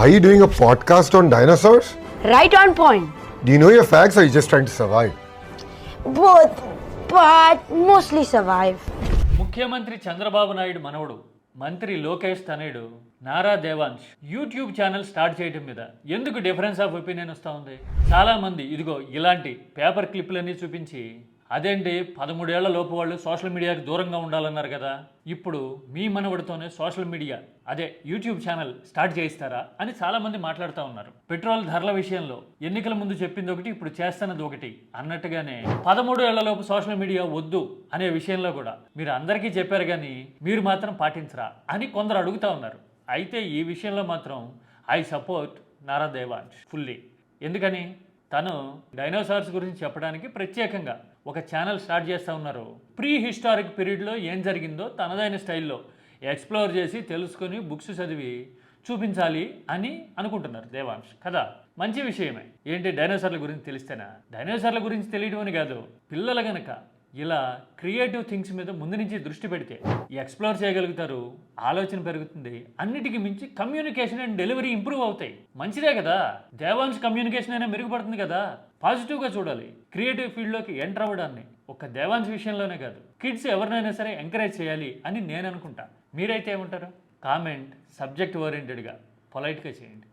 Are you doing a podcast on dinosaurs? Right on point. Do you know your facts or are you just trying to survive? Both, but mostly survive. ముఖ్యమంత్రి చంద్రబాబు నాయుడు మనవడు మంత్రి లోకేష్ తనయుడు Nara Devansh YouTube channel start చేయడం మీద ఎందుకు difference of opinion వస్తూ ఉంది? చాలామంది ఇదిగో ఇలాంటి పేపర్ క్లిప్లన్నీ చూపించి అదేంటి 13 ఏళ్ల లోపు వాళ్ళు సోషల్ మీడియాకి దూరంగా ఉండాలన్నారు కదా, ఇప్పుడు మీ మనవడితోనే సోషల్ మీడియా అదే యూట్యూబ్ ఛానల్ స్టార్ట్ చేయిస్తారా అని చాలామంది మాట్లాడుతూ ఉన్నారు. పెట్రోల్ ధరల విషయంలో ఎన్నికల ముందు చెప్పింది ఒకటి, ఇప్పుడు చేస్తున్నది ఒకటి అన్నట్టుగానే 13 ఏళ్ల లోపు సోషల్ మీడియా వద్దు అనే విషయంలో కూడా మీరు అందరికీ చెప్పారు కానీ మీరు మాత్రం పాటించరా అని కొందరు అడుగుతూ ఉన్నారు. అయితే ఈ విషయంలో మాత్రం I support Nara Devansh fully. ఎందుకని తను డైనోసార్స్ గురించి చెప్పడానికి ప్రత్యేకంగా ఒక ఛానల్ స్టార్ట్ చేస్తూ ఉన్నారు. ప్రీ హిస్టారిక్ పీరియడ్లో ఏం జరిగిందో తనదైన స్టైల్లో ఎక్స్ప్లోర్ చేసి తెలుసుకొని బుక్స్ చదివి చూపించాలి అని అనుకుంటున్నారు దేవాంశ్ కదా. మంచి విషయమే. ఏంటి డైనోసార్ల గురించి తెలిస్తేనా? డైనోసార్ల గురించి తెలియడం అని కాదు, పిల్లలు గనక ఇలా క్రియేటివ్ థింగ్స్ మీద ముందు నుంచి దృష్టి పెడితే ఎక్స్ప్లోర్ చేయగలుగుతారు, ఆలోచన పెరుగుతుంది, అన్నిటికీ మించి కమ్యూనికేషన్ అండ్ డెలివరీ ఇంప్రూవ్ అవుతాయి. మంచిదే కదా, దేవాంశ్ కమ్యూనికేషన్ అయినా మెరుగుపడుతుంది కదా. పాజిటివ్గా చూడాలి. క్రియేటివ్ ఫీల్డ్లోకి ఎంటర్ అవ్వడాన్ని ఒక్క దేవాంశ్ విషయంలోనే కాదు, కిడ్స్ ఎవరినైనా సరే ఎంకరేజ్ చేయాలి అని నేను అనుకుంటా. మీరైతే ఏమంటారు? కామెంట్ సబ్జెక్ట్ ఓరియంటెడ్గా పొలైట్గా చేయండి.